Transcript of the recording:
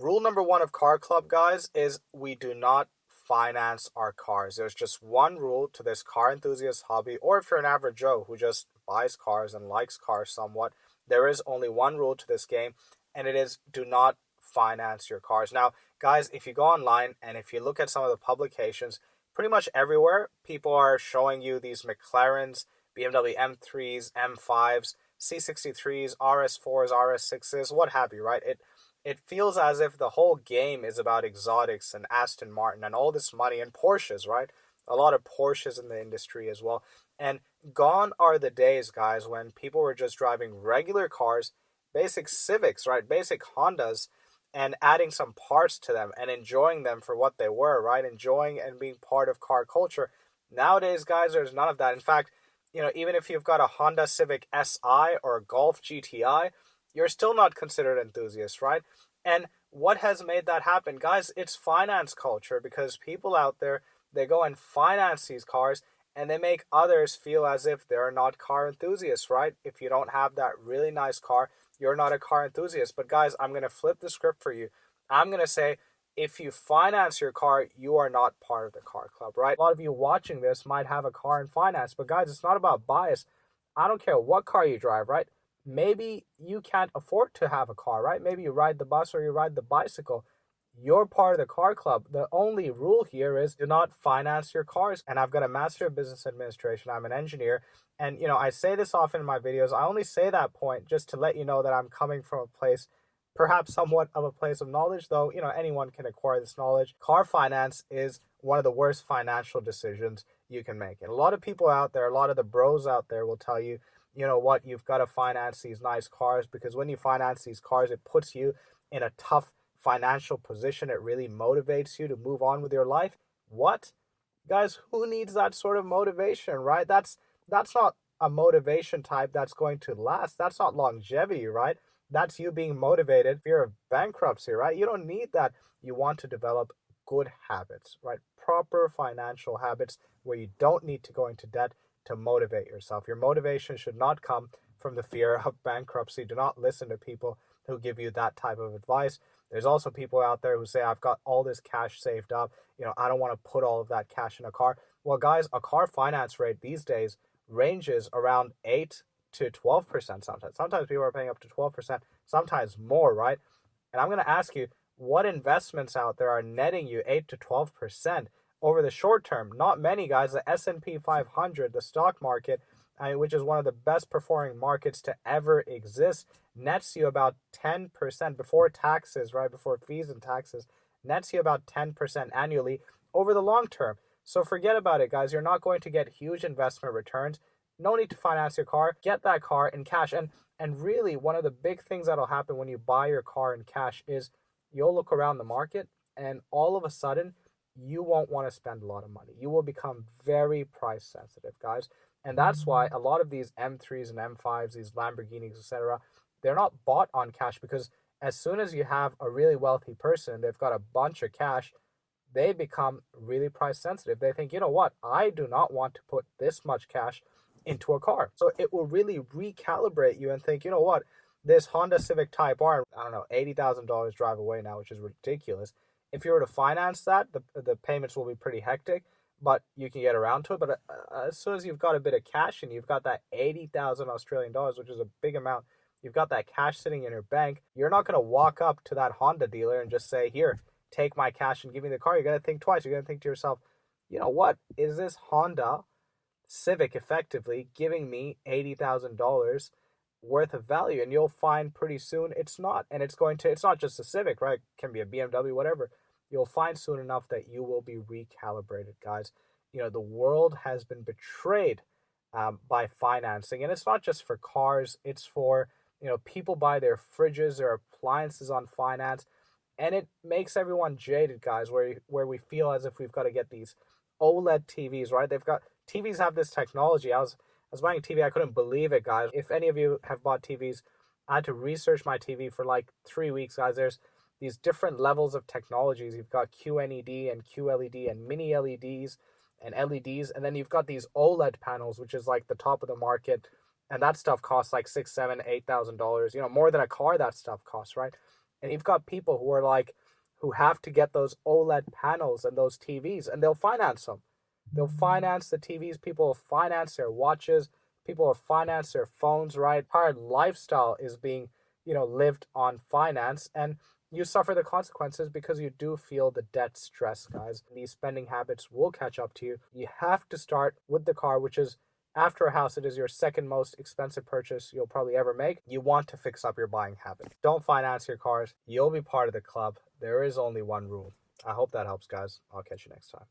Rule number one of Car Club, guys, is we do not finance our cars. There's just one rule to this car enthusiast hobby, or if you're an average Joe who just buys cars and likes cars somewhat, there is only one rule to this game, and it is do not finance your cars. Now, guys, if you go online and if you look at some of the publications, pretty much everywhere, people are showing you these McLarens, BMW M3s, M5s, C63s, RS4s, RS6s, what have you, right? It feels as if the whole game is about exotics and Aston Martin and all this money and Porsches, right? A lot of Porsches in the industry as well. And gone are the days, guys, when people were just driving regular cars, basic Civics, right? Basic Hondas, and adding some parts to them and enjoying them for what they were, right? Enjoying and being part of car culture. Nowadays, guys, there's none of that. In fact, even if you've got a Honda Civic Si or a Golf GTI, you're still not considered enthusiast, right? And what has made that happen? Guys, it's finance culture, because people out there, they go and finance these cars and they make others feel as if they're not car enthusiasts, right? If you don't have that really nice car, you're not a car enthusiast. But guys, I'm going to flip the script for you. I'm going to say, if you finance your car, you are not part of the car club, right? A lot of you watching this might have a car in finance, but guys, it's not about bias. I don't care what car you drive, right? Maybe you can't afford to have a car, right? Maybe you ride the bus or you ride the bicycle. You're part of the car club. The only rule here is do not finance your cars. And I've got a Master of Business Administration. I'm an engineer. And, I say this often in my videos. I only say that point just to let you know that I'm coming from a place, perhaps somewhat of a place of knowledge, though, anyone can acquire this knowledge. Car finance is one of the worst financial decisions you can make. And a lot of people out there, a lot of the bros out there will tell you, what, you've got to finance these nice cars, because when you finance these cars, it puts you in a tough financial position. It really motivates you to move on with your life. What? Guys, who needs that sort of motivation, right? That's not a motivation type that's going to last. That's not longevity, right? That's you being motivated, fear of bankruptcy, right? You don't need that. You want to develop good habits, right? Proper financial habits where you don't need to go into debt to motivate yourself. Your motivation should not come from the fear of bankruptcy. Do not listen to people who give you that type of advice. There's also people out there who say, I've got all this cash saved up. I don't want to put all of that cash in a car. Well, guys, a car finance rate these days ranges around 8 to 12% sometimes. Sometimes people are paying up to 12%, sometimes more, right? And I'm going to ask you, what investments out there are netting you 8 to 12% over the short term? Not many, guys. The S&P 500, the stock market, which is one of the best performing markets to ever exist, nets you about 10% before taxes, right? Before fees and taxes, nets you about 10% annually over the long term. So forget about it, guys. You're not going to get huge investment returns. No need to finance your car. Get that car in cash. And really, one of the big things that'll happen when you buy your car in cash is you'll look around the market and all of a sudden, you won't want to spend a lot of money. You will become very price sensitive, guys. And that's why a lot of these M3s and M5s, these Lamborghinis, etc., they're not bought on cash, because as soon as you have a really wealthy person, they've got a bunch of cash, they become really price sensitive. They think, you know what, I do not want to put this much cash into a car. So it will really recalibrate you and think, you know what, this Honda Civic Type R, I don't know, $80,000 drive away now, which is ridiculous. If you were to finance that, the payments will be pretty hectic, but you can get around to it. But as soon as you've got a bit of cash and you've got that 80,000 Australian dollars, which is a big amount, you've got that cash sitting in your bank, you're not going to walk up to that Honda dealer and just say, here, take my cash and give me the car. You're going to think twice. You're going to think to yourself, you know what, is this Honda Civic effectively giving me $80,000 worth of value? And you'll find pretty soon it's not. And it's not just a Civic, right? It can be a BMW, whatever. You'll find soon enough that you will be recalibrated, guys. The world has been betrayed by financing. And it's not just for cars. It's for, people buy their fridges, their appliances on finance. And it makes everyone jaded, guys, where we feel as if we've got to get these OLED TVs, right? TVs have this technology. I was buying a TV. I couldn't believe it, guys. If any of you have bought TVs, I had to research my TV for like 3 weeks, guys. There's these different levels of technologies. You've got QNED and QLED and mini LEDs and LEDs. And then you've got these OLED panels, which is like the top of the market. And that stuff costs like $6,000, $7,000, $8,000, more than a car that stuff costs, right? And you've got people who are like, who have to get those OLED panels and those TVs, and they'll finance them. They'll finance the TVs. People will finance their watches. People will finance their phones, right? Our lifestyle is being, lived on finance, and you suffer the consequences because you do feel the debt stress, guys. These spending habits will catch up to you. You have to start with the car, which is, after a house, it is your second most expensive purchase you'll probably ever make. You want to fix up your buying habit. Don't finance your cars. You'll be part of the club. There is only one rule. I hope that helps, guys. I'll catch you next time.